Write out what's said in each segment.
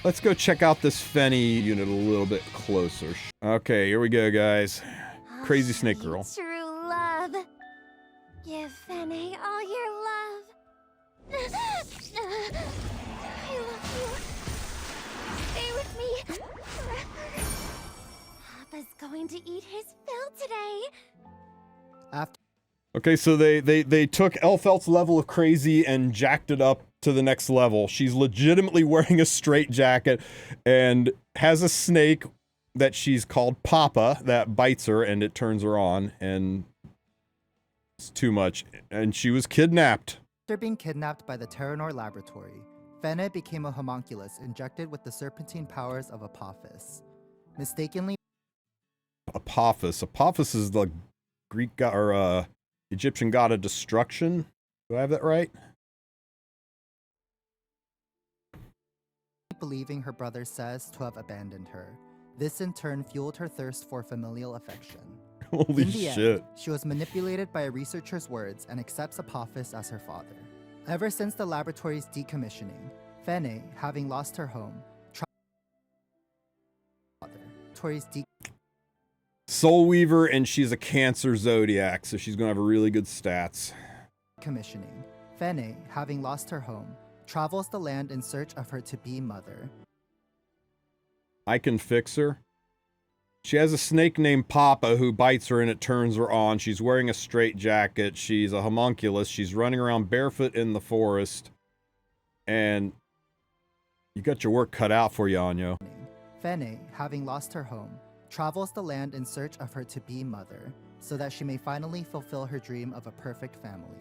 Let's go check out this Fenne unit a little bit closer. Okay, here we go, guys. Crazy snake girl. True love. Give Fenne all your love. I love you. Stay with me forever. Papa's going to eat his fill today. Okay, so they took Elfelt's level of crazy and jacked it up to the next level. She's legitimately wearing a straight jacket and has a snake that she's called Papa that bites her and it turns her on, and it's too much. And she was kidnapped. After being kidnapped by the Terranor laboratory, Fenne became a homunculus injected with the serpentine powers of Apophis. Mistakenly, Apophis. Apophis is the Greek god or Egyptian god of destruction. Do I have that right? believing her brother says to have abandoned her. This in turn fueled her thirst for familial affection. Holy In the shit. end, she was manipulated by a researcher's words and accepts Apophis as her father. Ever since the laboratory's decommissioning, Fenne, having lost her home, Soul Weaver, and she's a Cancer Zodiac, so she's gonna have really good stats. Commissioning. Fenne, having lost her home, travels the land in search of her to-be mother. I can fix her. She has a snake named Papa who bites her and it turns her on. She's wearing a straight jacket. She's a homunculus. She's running around barefoot in the forest. And you got your work cut out for you, Anyo. Fenne, having lost her home, travels the land in search of her to-be mother, so that she may finally fulfill her dream of a perfect family.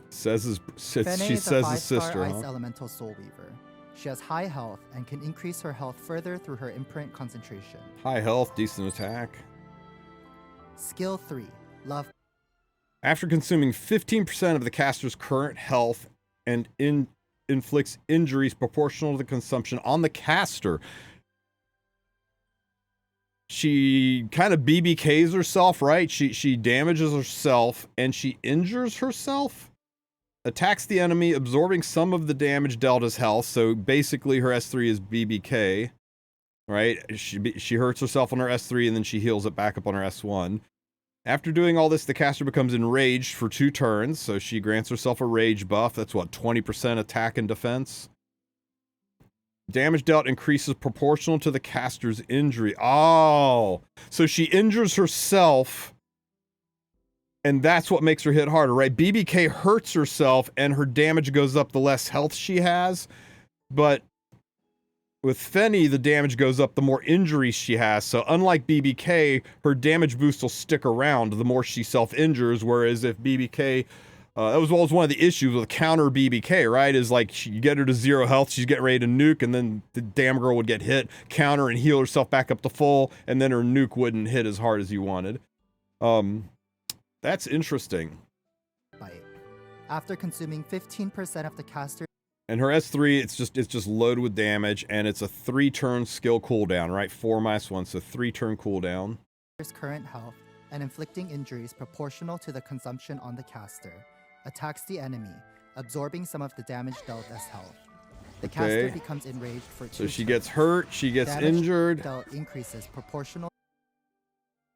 Fenne Fenne is a his 5-star sister, ice huh? elemental soul weaver. She has high health and can increase her health further through her imprint concentration. High health, decent attack. Skill 3, Love. After consuming 15% of the caster's current health and inflicts injuries proportional to the consumption on the caster. She kind of BBKs herself, right? She damages herself and she injures herself. Attacks the enemy, absorbing some of the damage dealt as health. So basically her S3 is BBK, right? She hurts herself on her S3 and then she heals it back up on her S1. After doing all this, the caster becomes enraged for 2 turns. So she grants herself a rage buff. That's what, 20% attack and defense? Damage dealt increases proportional to the caster's injury. Oh, so she injures herself, and that's what makes her hit harder, right? BBK hurts herself, and her damage goes up the less health she has. But with Fenne, the damage goes up the more injuries she has. So unlike BBK, her damage boost will stick around the more she self-injures, whereas if BBK... that was always one of the issues with counter BBK, right? Is like, you get her to 0 health, she's getting ready to nuke, and then the damn girl would get hit, counter, and heal herself back up to full, and then her nuke wouldn't hit as hard as you wanted. That's interesting. After consuming 15% of the caster. And her S3, it's just loaded with damage, and it's a 3-turn skill cooldown, right? 4-1, so 3-turn cooldown. Current health and inflicting injuries proportional to the consumption on the caster. Attacks the enemy, absorbing some of the damage dealt as health. The caster becomes enraged for 2 So she turns. gets hurt, she gets Damage injured. dealt increases proportional.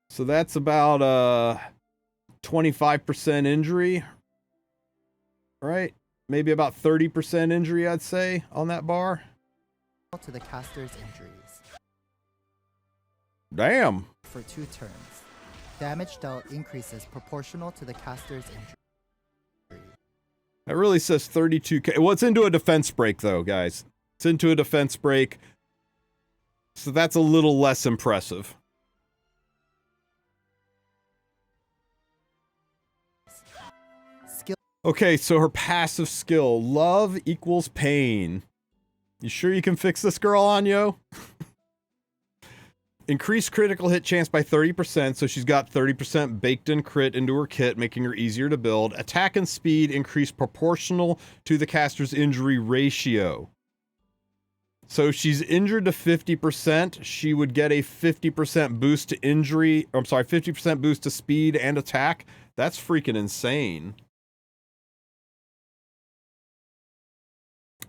So that's about 25% injury, right? Maybe about 30% injury, I'd say, on that bar. To the caster's injuries. Damn. For 2 turns. Damage dealt increases proportional to the caster's injury. That really says 32k. Well, it's into a defense break, though, guys. It's into a defense break. So that's a little less impressive. Skill. Okay, so her passive skill. Love equals pain. You sure you can fix this girl, Anyo? Increase critical hit chance by 30%, so she's got 30% baked in crit into her kit, making her easier to build. Attack and speed increase proportional to the caster's injury ratio. So if she's injured to 50%, she would get a 50% boost to injury, I'm sorry, 50% boost to speed and attack. That's freaking insane.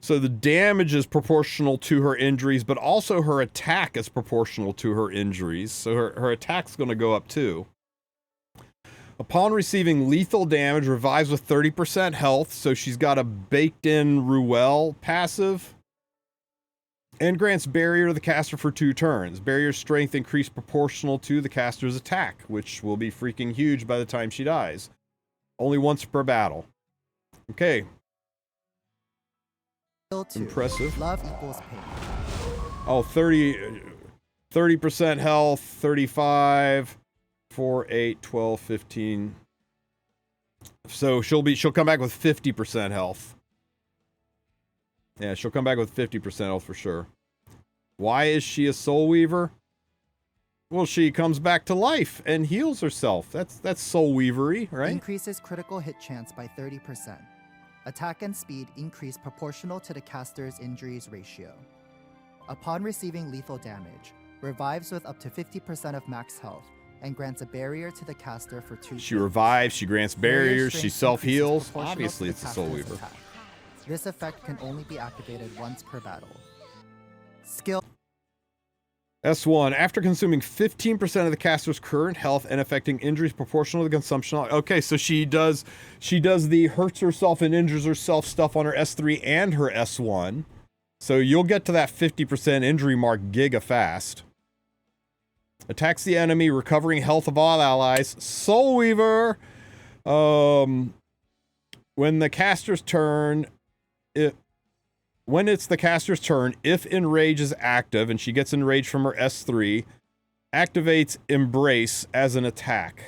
So the damage is proportional to her injuries, but also her attack is proportional to her injuries. So her attack's going to go up too. Upon receiving lethal damage, revives with 30% health. So she's got a baked-in Ruel passive. And grants barrier to the caster for 2 turns. Barrier strength increased proportional to the caster's attack, which will be freaking huge by the time she dies. Only once per battle. Okay. Impressive. Love equals pain. Oh, 30% health, 35, 4, 8, 12, 15. So she'll come back with 50% health. Yeah, she'll come back with 50% health for sure. Why is she a Soul Weaver? Well, she comes back to life and heals herself. That's Soul Weavery, right? Increases critical hit chance by 30%. Attack and speed increase proportional to the caster's injuries ratio. Upon receiving lethal damage, revives with up to 50% of max health and grants a barrier to the caster for 2 She turns. revives, she grants barriers, she strength self-heals. increases proportional Obviously, to it's the a Soul caster's Weaver. attack. This effect can only be activated once per battle. Skill S1, after consuming 15% of the caster's current health and affecting injuries proportional to the consumption. Okay, so she does the hurts herself and injures herself stuff on her S3 and her S1. So you'll get to that 50% injury mark giga fast. Attacks the enemy, recovering health of all allies. Soul Weaver! When the caster's turn, when it's the caster's turn, if Enrage is active, and she gets Enrage from her S3, activates Embrace as an attack.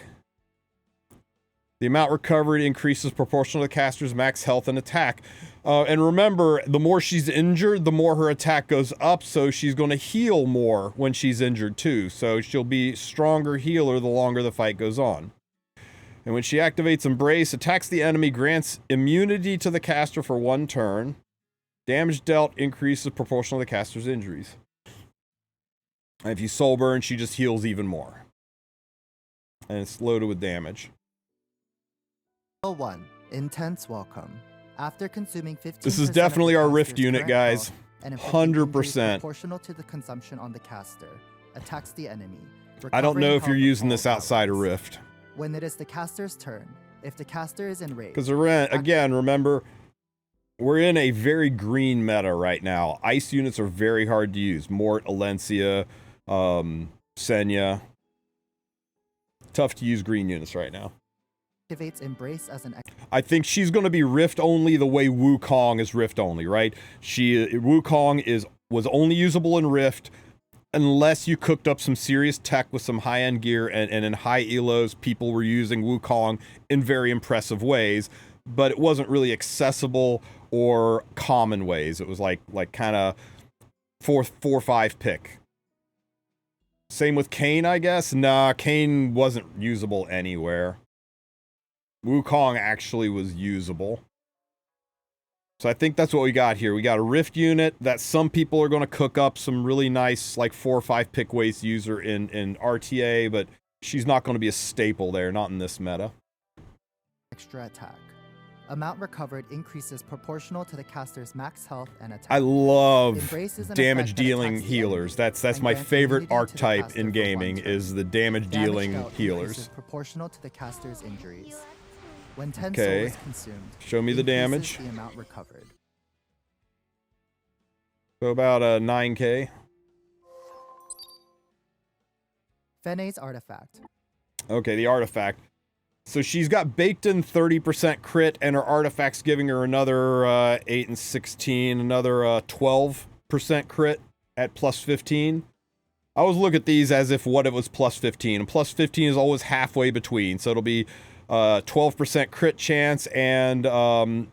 The amount recovered increases proportional to the caster's max health and attack. And remember, the more she's injured, the more her attack goes up, so she's going to heal more when she's injured too. So she'll be stronger healer the longer the fight goes on. And when she activates Embrace, attacks the enemy, grants immunity to the caster for 1 turn. Damage dealt increases proportional to the caster's injuries. And if you soul burn, she just heals even more. And it's loaded with damage. Skill 1. Intense Welcome. After consuming 15%. This is definitely our Rift caster's unit, current guys. health and inflicting injuries 100%. proportional to the consumption on the caster, attacks the enemy. I don't know recovering if you're health of using all this outside of allies. Rift. When it is the caster's turn, if the caster is enraged. Because again, remember, we're in a very green meta right now. Ice units are very hard to use. Mort, Alencia, Senya. Tough to use green units right now. Activates Embrace as an I think she's going to be Rift only the way Wukong is Rift only, right? Wukong was only usable in Rift unless you cooked up some serious tech with some high-end gear, and in high elos, people were using Wukong in very impressive ways, but it wasn't really accessible or common ways. It was like kind of 4-5 pick. Same with Kayn, I guess. Nah, Kayn wasn't usable anywhere. Wukong actually was usable. So I think that's what we got here. We got a Rift unit that some people are going to cook up some really nice, like 4 or 5 pick ways to use her in RTA, but she's not going to be a staple there, not in this meta. extra attack. Amount recovered increases proportional to the caster's max health and attack. I love Embraces an damage effect that dealing attacks the healers. enemy That's and my grants favorite immunity to the archetype caster in for gaming 1 turn. is the damage Damage dealing dealt healers. increases proportional to the caster's injuries. When 10 Okay. soul is consumed, Show me the increases damage. the amount recovered. So about 9k. Fenne's artifact. Okay, the artifact. So she's got baked in 30% crit, and her artifact's giving her another 8 and 16, another 12% crit at plus 15. I always look at these as if what it was plus 15, and plus 15 is always halfway between. So it'll be 12% crit chance and it'll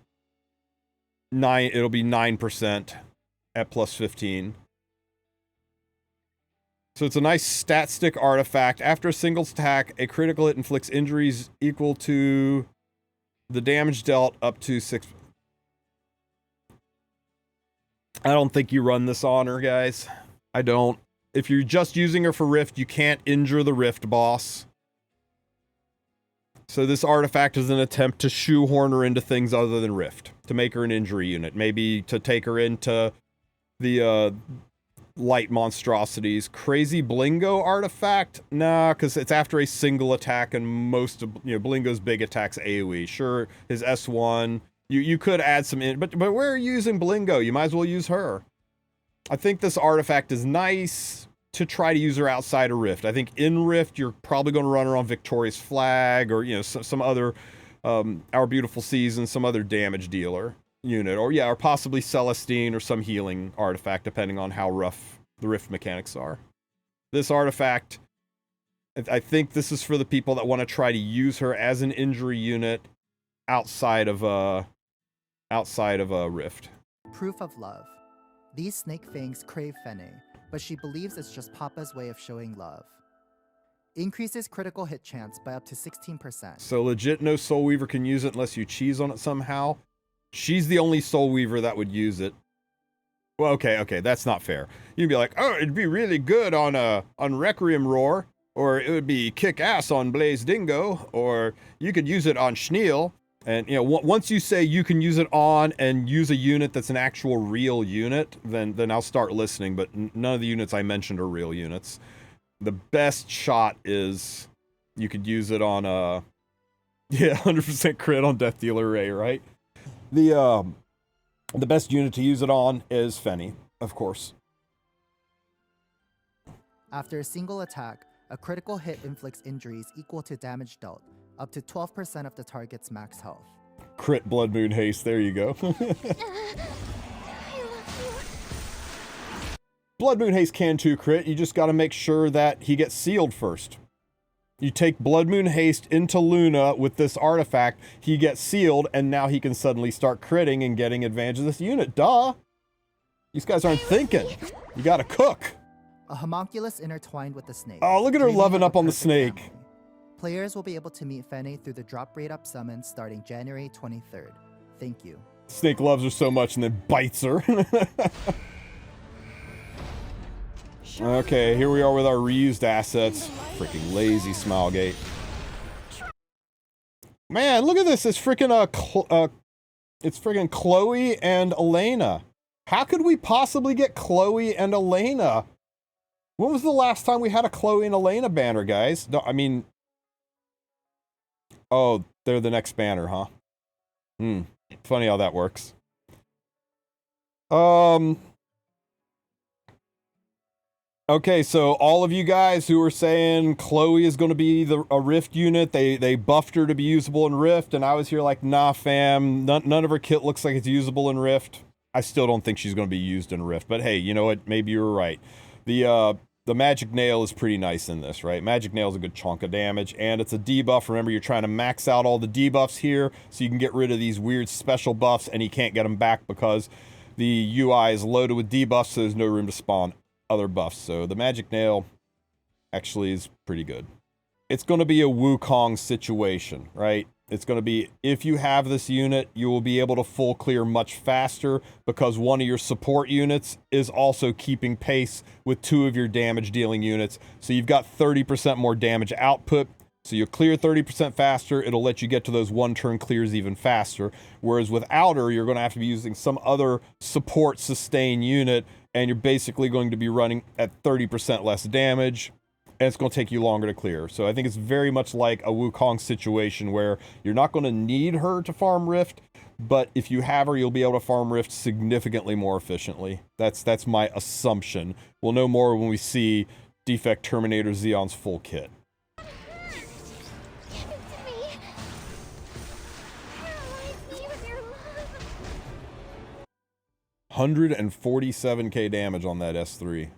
be 9% at plus 15. So it's a nice stat stick artifact. After a single attack, a critical hit inflicts injuries equal to the damage dealt up to 6. I don't think you run this on her, guys. I don't. If you're just using her for Rift, you can't injure the Rift boss. So this artifact is an attempt to shoehorn her into things other than Rift. to make her an injury unit. Maybe to take her into the light monstrosities. Crazy Blingo artifact? Nah, because it's after a single attack, and most of Blingo's big attacks AoE. Sure, his S1. You could add some in, but where are you using Blingo? You might as well use her. I think this artifact is nice to try to use her outside of Rift. I think in Rift, you're probably going to run her on Victorious Flag or, some other, Our Beautiful Season, some other damage dealer unit. Or possibly Celestine or some healing artifact, depending on how rough the Rift mechanics are. This artifact, I think this is for the people that want to try to use her as an injury unit outside of Rift. Proof of love. These snake fangs crave Fenne, but she believes it's just Papa's way of showing love. Increases critical hit chance by up to 16%. So legit no Soul Weaver can use it unless you cheese on it somehow. She's the only Soul Weaver that would use it. Well, okay, that's not fair. You'd be like, oh, it'd be really good on Requiem Roar, or it would be kick-ass on Blaze Dingo, or you could use it on Schneal. And, once you say you can use it on and use a unit that's an actual real unit, then I'll start listening, but none of the units I mentioned are real units. The best shot is you could use it on 100% crit on Death Dealer Ray, right? The best unit to use it on is Fenne, of course. After a single attack, a critical hit inflicts injuries equal to damage dealt, up to 12% of the target's max health. Crit Blood Moon Haste, there you go. I love you. Blood Moon Haste can too crit, you just gotta make sure that he gets sealed first. You take Blood Moon Haste into Luna with this artifact, he gets sealed, and now he can suddenly start critting and getting advantage of this unit. Duh! These guys aren't thinking. You gotta cook. A homunculus intertwined with the snake. Oh, look at her dreaming loving of up a on the perfect snake. family. Players will be able to meet Fenne through the drop rate up summons starting January 23rd. Thank you. Snake loves her so much and then bites her. Okay, here we are with our reused assets. Freaking lazy Smilegate. Man, look at this. It's freaking it's freaking Chloe and Elena. How could we possibly get Chloe and Elena? When was the last time we had a Chloe and Elena banner, guys? No, I mean, oh, they're the next banner, huh? Funny how that works. Okay, so all of you guys who were saying Chloe is going to be a Rift unit, they buffed her to be usable in Rift, and I was here like, nah, fam, none of her kit looks like it's usable in Rift. I still don't think she's going to be used in Rift, but hey, you know what? Maybe you were right. The Magic Nail is pretty nice in this, right? Magic Nail is a good chunk of damage, and it's a debuff. Remember, you're trying to max out all the debuffs here, so you can get rid of these weird special buffs, and you can't get them back because the UI is loaded with debuffs, so there's no room to spawn other buffs. So the Magic Nail actually is pretty good. It's going to be a Wukong situation, right? It's going to be, if you have this unit, you will be able to full clear much faster because one of your support units is also keeping pace with two of your damage dealing units. So you've got 30% more damage output. So you'll clear 30% faster. It'll let you get to those one-turn clears even faster. Whereas without her, you're going to have to be using some other support sustain unit, and you're basically going to be running at 30% less damage, and it's going to take you longer to clear. So I think it's very much like a Wukong situation where you're not going to need her to farm Rift, but if you have her, you'll be able to farm Rift significantly more efficiently. That's my assumption. We'll know more when we see Defect Terminator Zeon's full kit. Give it to me. Paralyze me with your love. 147k damage on that S3.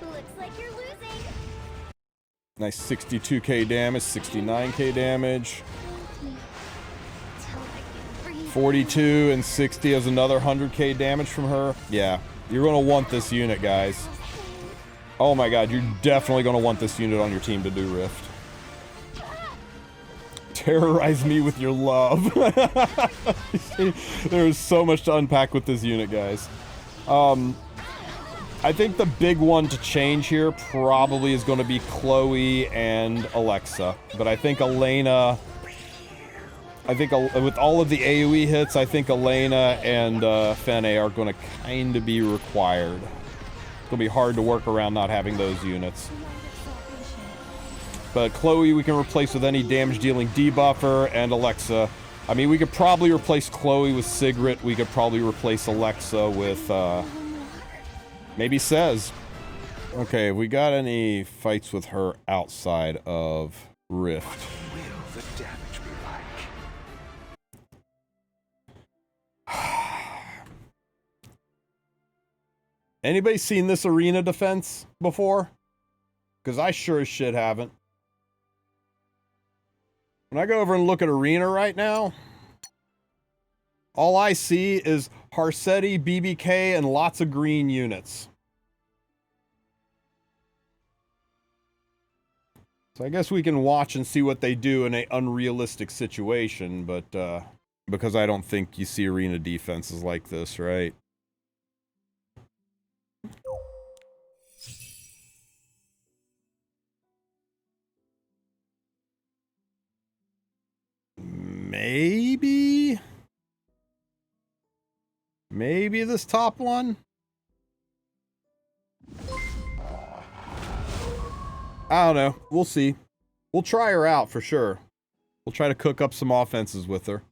Looks like you're losing. Nice 62k damage, 69k damage. Hold me till I can breathe. 42 and 60 is another 100k damage from her. Yeah, you're going to want this unit, guys. Oh my god, you're definitely going to want this unit on your team to do Rift. Terrorize me with your love. There is so much to unpack with this unit, guys. I think the big one to change here probably is going to be Chloe and Alexa. But I think Elena... with all of the AoE hits, I think Elena and Fenne are going to kind of be required. It's going to be hard to work around not having those units. But Chloe we can replace with any damage-dealing debuffer, and Alexa... I mean, we could probably replace Chloe with Sigrid. We could probably replace Alexa with, maybe Sez. Okay, have we got any fights with her outside of Rift? What will the damage be like? Anybody seen this arena defense before? Because I sure as shit haven't. When I go over and look at arena right now, all I see is Harsetti, BBK, and lots of green units. So I guess we can watch and see what they do in an unrealistic situation, but because I don't think you see arena defenses like this, right? Maybe this top one? I don't know. We'll see. We'll try her out for sure. We'll try to cook up some offenses with her.